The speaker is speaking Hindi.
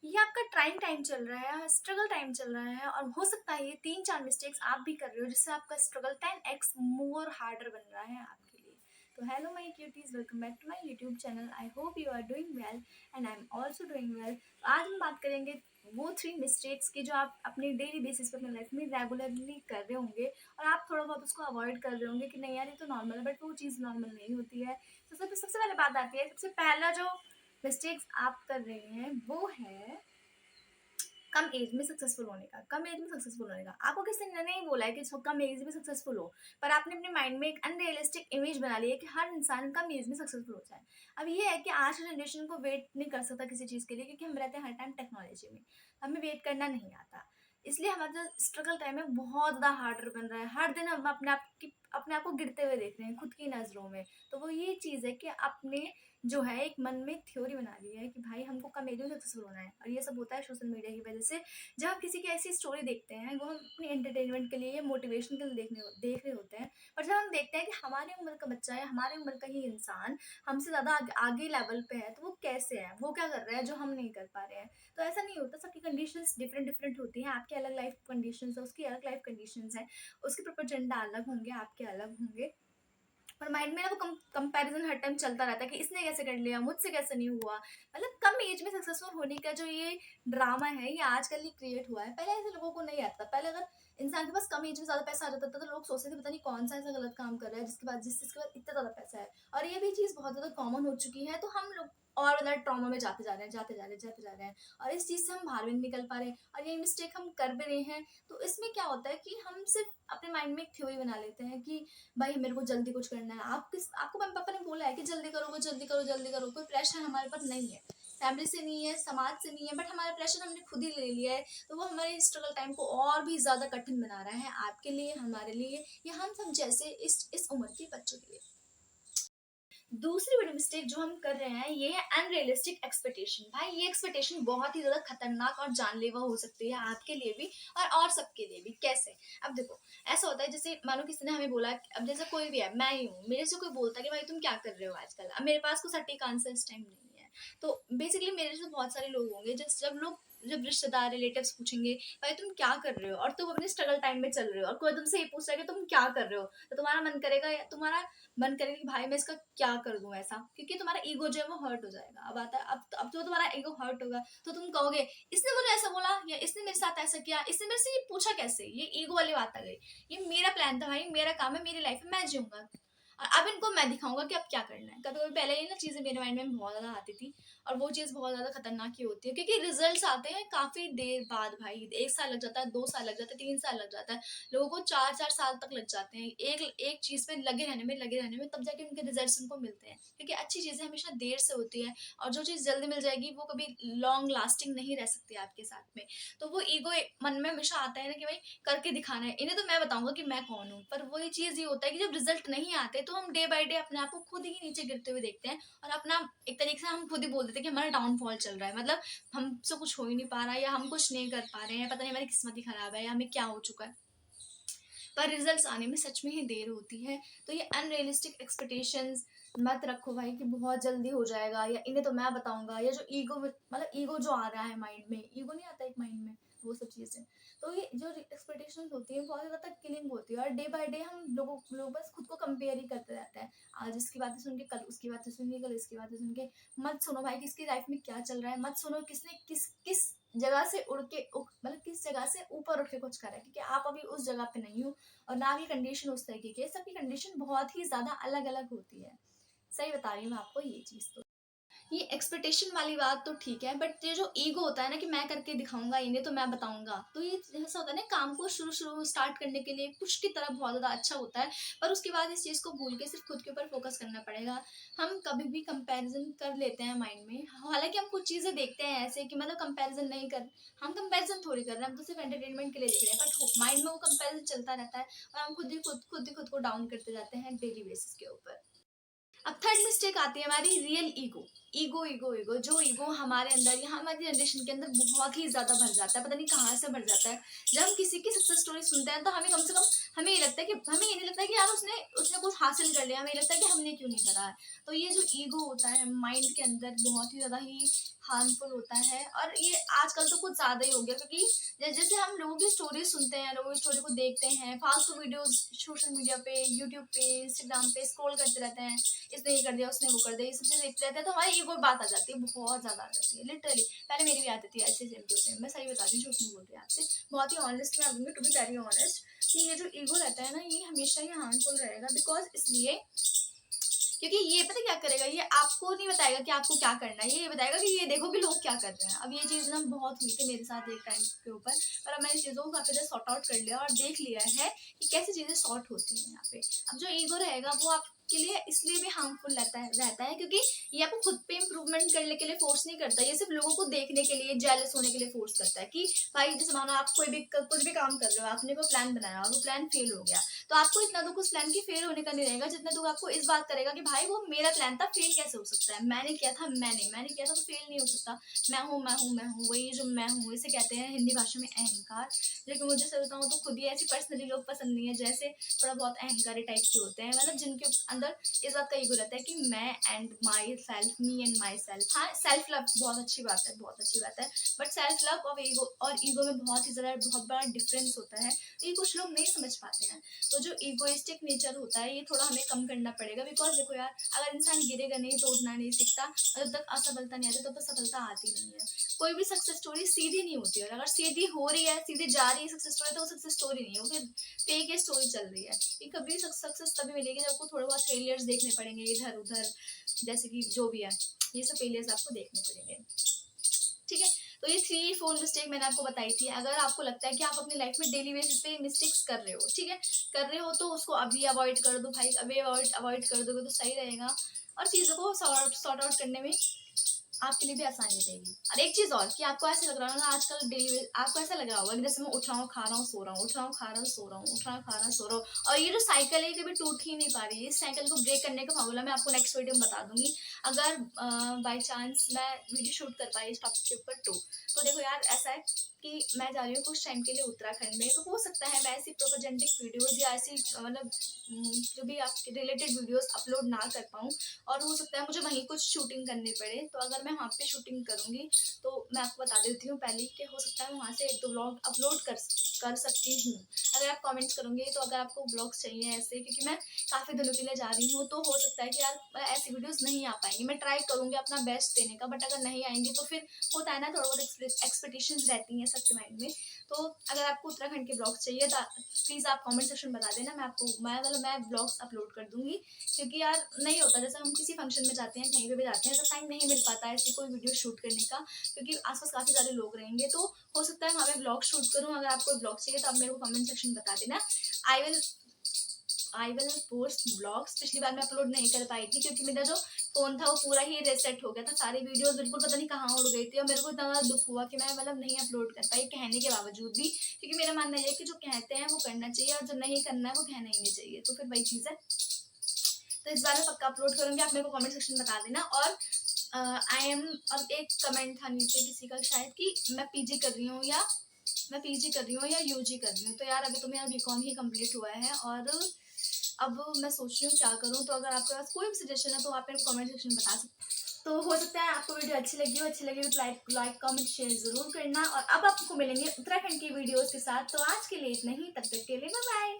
ये आपका ट्राइंग टाइम चल रहा है, स्ट्रगल टाइम चल रहा है और हो सकता है ये 3-4 मिस्टेक्स आप भी कर रहे हो जिससे आपका स्ट्रगल 10x मोर हार्डर बन रहा है आपके लिए। तो hello my cuties, welcome back to my YouTube channel. I hope you are doing well and I am also doing well. आज हम बात करेंगे वो 3 मिस्टेक्स की जो आप अपने डेली बेसिस पे अपनी लाइफ में रेगुलरली कर रहे होंगे और आप थोड़ा बहुत उसको अवॉइड कर रहे होंगे कि नहीं यार ये तो नॉर्मल है, बट वो चीज़ नॉर्मल नहीं होती है। तो सबसे पहले बात आती है, सबसे पहला जो मिस्टेक्स आप कर रहे हैं वो है कम एज में सक्सेसफुल होने का। कम एज में सक्सेसफुल होने का आपको किसी ने नहीं बोला है कि कम एज में सक्सेसफुल हो, पर आपने अपने माइंड में एक अनरियलिस्टिक इमेज बना ली है कि हर इंसान कम एज में सक्सेसफुल हो जाए। अब ये है कि आज की जनरेशन को वेट नहीं कर सकता किसी चीज़ के लिए, क्योंकि हम रहते हैं हर टाइम टेक्नोलॉजी में, हमें वेट करना नहीं आता। इसलिए हमारा जो स्ट्रगल टाइम है बहुत ज़्यादा हार्डर बन रहा है। हर दिन हम अपने आप को गिरते हुए देख रहे हैं खुद की नज़रों में। तो वो ये चीज़ है कि आपने जो है एक मन में थ्योरी बना ली है कि भाई हमको कमेडी में सक्सेसफुल होना है, और ये सब होता है सोशल मीडिया की वजह से। जब हम किसी की ऐसी स्टोरी देखते हैं वो हम अपनी एंटरटेनमेंट के लिए या मोटिवेशन के लिए देख रहे होते हैं, पर जब हम देखते हैं कि हमारी उम्र का बच्चा है, हमारी उम्र का ही इंसान हमसे ज़्यादा आगे लेवल पे है, तो वो कैसे है, वो क्या कर रहा है जो हम नहीं कर पा रहे हैं। तो ऐसा नहीं होता, सबकी कंडीशंस डिफरेंट डिफरेंट होती हैं। आपकी अलग लाइफ कंडीशंस है, उसकी अलग लाइफ कंडीशंस है, उसके प्रोपेजेंडा अलग होंगे, आपके अलग होंगे। और माइंड में ना वो कंपैरिजन हर टाइम चलता रहता है कि इसने कैसे कर लिया, मुझसे कैसे नहीं हुआ। मतलब कम एज में सक्सेसफुल होने का जो ये ड्रामा है, ये आजकल ही क्रिएट हुआ है। पहले ऐसे लोगों को नहीं आता। पहले अगर इंसान के पास कम एज में ज्यादा पैसा आ जाता था तो लोग सोचते थे पता नहीं कौन सा ऐसा गलत काम कर रहा है जिस चीज के बाद इतना ज्यादा पैसा है। और ये भी चीज बहुत ज्यादा कॉमन हो चुकी है, तो हम लोग और ज्यादा ट्रॉमा में जाते जा रहे हैं, जाते जा रहे हैं, और इस चीज से हम बाहर भी नहीं निकल पा रहे हैं, और ये मिस्टेक हम कर भी रहे हैं। तो इसमें क्या होता है कि हम सिर्फ अपने माइंड में एक थ्योरी बना लेते हैं कि भाई मेरे को जल्दी कुछ करना है। आपको मम्मी पापा ने बोला है कि जल्दी करो, जल्दी करो, जल्दी करो। कोई प्रेशर हमारे पर नहीं है, फैमिली से नहीं है, समाज से नहीं है, बट हमारा प्रेशर हमने खुद ही ले लिया है। तो वो हमारे स्ट्रगल टाइम को और भी ज्यादा कठिन बना रहा है, आपके लिए, हमारे लिए, या हम सब जैसे इस उम्र के बच्चों के लिए। दूसरी बड़ी मिस्टेक जो हम कर रहे हैं ये है अनरियलिस्टिक एक्सपेक्टेशन। भाई ये एक्सपेक्टेशन बहुत ही ज्यादा खतरनाक और जानलेवा हो सकती है आपके लिए भी और सबके लिए भी। कैसे? अब देखो, ऐसा होता है जैसे मानो किसी ने हमें बोला, अब जैसे कोई भी है, मैं ही हूँ, मेरे से कोई बोलता है कि भाई तुम क्या कर रहे हो आजकल। अब मेरे पास कोई सटीक आंसर इस टाइम नहीं है। तो बेसिकली मेरे से बहुत सारे लोग होंगे जब रिश्तेदार रिलेटिव्स पूछेंगे भाई तुम क्या कर रहे हो, और तुम अपने स्ट्रगल टाइम में चल रहे हो, और कोई तुमसे ये पूछ रहा है कि तुम क्या कर रहे हो, तो तुम्हारा मन करेगा कि भाई मैं इसका क्या कर दूं ऐसा, क्योंकि तुम्हारा ईगो जो है वो हर्ट हो जाएगा। अब आता है, अब जो तुम्हारा ईगो हर्ट होगा तो तुम कहोगे इसने मुझे ऐसा बोला, या इसने मेरे साथ ऐसा किया, इसने मेरे से ये पूछा कैसे। ये ईगो वाली बात आ गई। ये मेरा प्लान था भाई, मेरा काम है, मेरी लाइफ है, मैं जीऊंगा, और अब इनको मैं दिखाऊंगा कि अब क्या करना है। कभी कभी पहले ये ना चीजें मेरे माइंड में बहुत ज्यादा आती थी, और वो चीज बहुत ज्यादा खतरनाक ही होती है, क्योंकि रिजल्ट्स आते हैं काफी देर बाद। भाई 1 साल लग जाता है, 2 साल लग जाता है, 3 साल लग जाता है, लोगों को 4-4 साल तक लग जाते हैं एक एक चीज पे लगे रहने में, तब जाके उनके रिजल्ट्स उनको मिलते हैं। क्योंकि अच्छी चीजें हमेशा देर से होती है, और जो चीज जल्दी मिल जाएगी वो कभी लॉन्ग लास्टिंग नहीं रह सकती आपके साथ में। तो वो ईगो मन में हमेशा आता है ना कि भाई करके दिखाना है इन्हें, तो मैं बताऊंगा कि मैं कौन हूँ। पर वही चीज ये होता है कि जब रिजल्ट नहीं आते तो हम डे बाय डे अपने आप को खुद ही नीचे गिरते हुए देखते हैं, और अपना एक तरीके से हम खुद ही बोल देते हैं कि हमारा डाउनफॉल चल रहा है। मतलब हमसे कुछ हो ही नहीं पा रहा है, या हम कुछ नहीं कर पा रहे हैं, पता नहीं हमारी किस्मत ही खराब है, या हमें क्या हो चुका है। पर रिजल्ट्स आने में सच में ही देर होती है। तो ये अनरियलिस्टिक एक्सपेक्टेशंस मत रखो भाई कि बहुत जल्दी हो जाएगा, या इन्हें तो मैं बताऊंगा, या जो ईगो, मतलब ईगो जो आ रहा है माइंड में, ईगो नहीं आता एक माइंड में, वो सब चीजें। तो ये जो एक्सपेक्टेशंस होती है बहुत ज्यादा किलिंग होती है, और डे बाय डे हम लोग बस खुद को कंपेयर ही करते रहते हैं। आज इसकी बातें सुन के कल उसकी बातें सुन के, कल इसकी बातें सुन के। मत सुनो भाई किसकी लाइफ में क्या चल रहा है, मत सुनो किसने किस किस जगह से मतलब किस जगह से ऊपर उठ के कुछ करा है, क्योंकि आप अभी उस जगह पे नहीं हो, और ना की कंडीशन उस तरीके की है। सबकी कंडीशन बहुत ही ज्यादा अलग अलग होती है। सही बता रही हूँ मैं आपको ये चीज। तो ये एक्सपेक्टेशन वाली बात तो ठीक है, बट ये जो ईगो होता है ना कि मैं करके दिखाऊंगा इन्हें, तो मैं बताऊंगा, तो ये ऐसा होता है ना, काम को शुरू शुरू स्टार्ट करने के लिए कुछ की तरह बहुत ज्यादा अच्छा होता है, पर उसके बाद इस चीज को भूल के सिर्फ खुद के ऊपर फोकस करना पड़ेगा। हम कभी भी कंपैरिजन कर लेते हैं माइंड में, हालांकि हम कुछ चीजें देखते हैं ऐसे कि मतलब कंपैरिजन नहीं कर, हम कंपैरिजन थोड़ी कर रहे हैं, हम तो सिर्फ एंटरटेनमेंट के लिए देख रहे हैं, बट माइंड में वो कंपैरिजन चलता रहता है, और हम खुद ही खुद को डाउन करते जाते हैं डेली बेसिस के ऊपर। अब थर्ड मिस्टेक आती है हमारी real ego. Ego ego ego जो ईगो हमारे अंदर या हमारी जनरेशन के अंदर बहुत ही ज्यादा भर जाता है, पता नहीं कहाँ से भर जाता है। जब हम किसी की सक्सेस स्टोरी सुनते हैं तो हमें कम से कम हमें ये लगता है कि हमें ये नहीं लगता कि यार उसने उसने कुछ हासिल कर लिया, हमें ये लगता है कि हमने क्यों नहीं करा है। तो ये जो ईगो होता है माइंड के अंदर बहुत ही ज्यादा ही हार्मफुल होता है, और ये आजकल तो कुछ ज्यादा ही हो गया, क्योंकि जैसे हम लोगों की स्टोरी सुनते हैं, लोगों की स्टोरी को देखते हैं, फालतू वीडियोस सोशल मीडिया पे, यूट्यूब पे, इंस्टाग्राम पे स्क्रॉल करते रहते हैं, इसने ये कर दिया, उसने वो कर दिया, ये सब चीज़ देखते रहते हैं, तो हमारी ईगो बात आ जाती है, बहुत ज़्यादा आ जाती है लिटरली। पहले मेरी भी आती थी ऐसे सेम टू सेम, मैं सही बता रही हूँ, झूठ नहीं बोल रही आपसे, बहुत ही ऑनेस्ट मैं बोलूँगी, टू बी वेरी ऑनेस्ट, कि ये जो ईगो रहता है ना, ये हमेशा ही हार्मफुल रहेगा। बिकॉज इसलिए क्योंकि ये पता क्या करेगा, ये आपको नहीं बताएगा कि आपको क्या करना है, ये बताएगा कि ये देखो कि लोग क्या कर रहे हैं। अब ये चीज़ ना बहुत हुई थी मेरे साथ एक टाइम के ऊपर, पर अब मैंने चीज़ों को काफ़ी ज़्यादा सॉर्ट आउट कर लिया और देख लिया है कि कैसे चीज़ें सॉर्ट होती हैं यहाँ पे। अब जो ईगो रहेगा वो आपके लिए इसलिए भी हार्मफुल रहता है क्योंकि ये आपको खुद पे इम्प्रूवमेंट करने के लिए फोर्स नहीं करता, ये सिर्फ लोगों को देखने के लिए, जेलस होने के लिए फोर्स करता है कि भाई जैसे मानो आप कुछ भी काम कर रहे हो, आपने कोई प्लान बनाया और वो प्लान फेल हो गया, तो आपको इतना दुख उस प्लान की फेल होने का नहीं रहेगा जितना दुख आपको इस बात करेगा कि भाई वो मेरा प्लान था, फेल कैसे हो सकता है, मैंने किया था, मैंने किया था तो फेल नहीं हो सकता। मैं हूँ वही जो मैं हूँ, इसे कहते हैं हिंदी भाषा में अहंकार। लेकिन मुझे सच बताऊँ तो खुद ही ऐसी पर्सनली लोग पसंद नहीं है जैसे थोड़ा बहुत अहंकारी टाइप के होते हैं, मतलब जिनके अंदर इस बात का ईगो रहता है कि मैं and my self, me and my self. हाँ, सेल्फ लव बहुत अच्छी बात है, बहुत अच्छी बात है, बट सेल्फ लव और ईगो में बहुत ही ज़्यादा बहुत बड़ा डिफरेंस होता है। तो ये कुछ लोग नहीं समझ पाते हैं। तो जो इगोइस्टिक नेचर होता है ये थोड़ा हमें कम करना पड़ेगा। बिकॉज देखो यार, अगर इंसान गिरेगा नहीं तो उठना नहीं सीखता, और जब तक असफलता नहीं आती तब तक सफलता आती नहीं है। कोई भी सक्सेस स्टोरी सीधी नहीं होती है, और अगर सीधी हो रही है, सीधी जा रही है सक्सेस स्टोरी, तो वो सक्सेस स्टोरी नहीं है, वो फिर फेक स्टोरी चल रही है। ये कभी सक्सेस तभी मिलेगी जब आपको थोड़े बहुत फेलियर्स देखने पड़ेंगे इधर उधर, जैसे कि जो भी है, ये सब फेलियर्स आपको देखने पड़ेंगे। ठीक है, तो ये 3-4 मिस्टेक मैंने आपको बताई थी। अगर आपको लगता है कि आप अपनी लाइफ में डेली बेसिस पे मिस्टेक्स कर रहे हो, ठीक है, कर रहे हो, तो उसको अभी अवॉइड कर दो भाई, अभी अवॉइड कर दोगे तो सही रहेगा, और चीज़ों को सॉर्ट आउट करने में आपके लिए भी आसानी रहेगी। और एक चीज़ और, कि आपको ऐसा लग रहा होगा आजकल डेली, आपको ऐसा लग रहा होगा कि जैसे मैं उठ रहा हूँ, खा रहा हूँ, सो रहा हूँ, उठ रहा हूँ, खा रहा हूँ, सो रहा हूँ, उठ रहा हूँ, खा रहा हूँ, सो रहा हूँ, और ये जो साइकिल है ये कभी टूट ही नहीं पा रही है। इस साइकिल को ब्रेक करने का फॉर्मूला मैं आपको नेक्स्ट वीडियो में बता दूंगी, अगर बाई चांस मैं वीडियो शूट कर पाई इस टॉपिक के ऊपर तो देखो यार, ऐसा है कि मैं जा रही हूँ कुछ टाइम के लिए उत्तराखंड में, तो हो सकता है मैं ऐसी प्रोपोजेंटिक वीडियोज़ या ऐसी मतलब जो भी आपके रिलेटेड वीडियोज़ अपलोड ना कर पाऊँ, और हो सकता है मुझे वहीं कुछ शूटिंग करनी पड़े। तो अगर मैं वहाँ पे शूटिंग करूँगी तो मैं आपको बता देती हूँ पहले कि हो सकता है मैं वहाँ से 1-2 व्लॉग अपलोड कर सकती हूँ। अगर आप कमेंट्स करोगे तो अगर आपको व्लॉग्स चाहिए ऐसे, क्योंकि मैं काफ़ी दिनों के लिए जा रही हूँ, तो हो सकता है कि यार ऐसी वीडियोज़ नहीं आ पाएंगी। मैं ट्राई करूँगी अपना बेस्ट देने का, बट अगर नहीं आएंगी तो फिर होता है ना, थोड़ा बहुत एक्सपेक्टेशंस रहती हैं सबके माइंड में। तो अगर आपको उत्तराखंड के ब्लॉग्स चाहिए तो प्लीज़ आप कमेंट सेक्शन बता देना, मैं ब्लॉग्स अपलोड कर दूँगी। क्योंकि यार नहीं होता, जैसे हम किसी फंक्शन में जाते हैं, कहीं पे भी जाते हैं, तो टाइम नहीं मिल पाता है ऐसी कोई वीडियो शूट करने का, क्योंकि आसपास काफ़ी सारे लोग रहेंगे। तो हो सकता है वहाँ पे ब्लॉग शूट करूँ। अगर आपको ब्लॉग चाहिए तो आप मेरे को कमेंट सेक्शन में बता देना। I will post blogs. पिछली बार मैं अपलोड नहीं कर पाई थी क्योंकि मेरा जो फ़ोन था वो पूरा ही रीसेट हो गया था, सारी वीडियोज़ बिल्कुल पता नहीं कहाँ उड़ गई थी, और मेरे को इतना ज़्यादा दुःख हुआ कि मैं मतलब नहीं अपलोड कर पाई कहने के बावजूद भी, क्योंकि मेरा मानना ये है कि जो कहते हैं वो करना चाहिए, और जो नहीं करना है वो कहना ही नहीं चाहिए। तो फिर वही चीज़ है। तो इस बार मैं पक्का अपलोड करूँगी, आप मेरे को कमेंट सेक्शन में बता देना। और आई एम और एक कमेंट था नीचे किसी का शायद कि मैं पीजी कर रही हूँ या यूजी कर रही हूँ। तो यार अभी तो मेरा बीकॉम ही कंप्लीट हुआ है, और अब मैं सोच रही हूँ क्या करूँ। तो अगर आपके पास कोई भी सजेशन है तो आप मेरे को कमेंट सेक्शन में बता सकते हैं। तो हो सकता है आपको वीडियो अच्छी लगी हो तो लाइक कमेंट शेयर जरूर करना। और अब आपको मिलेंगे उत्तराखंड की वीडियोस के साथ। तो आज के लिए इतना ही, तब तक के लिए बाय बाय।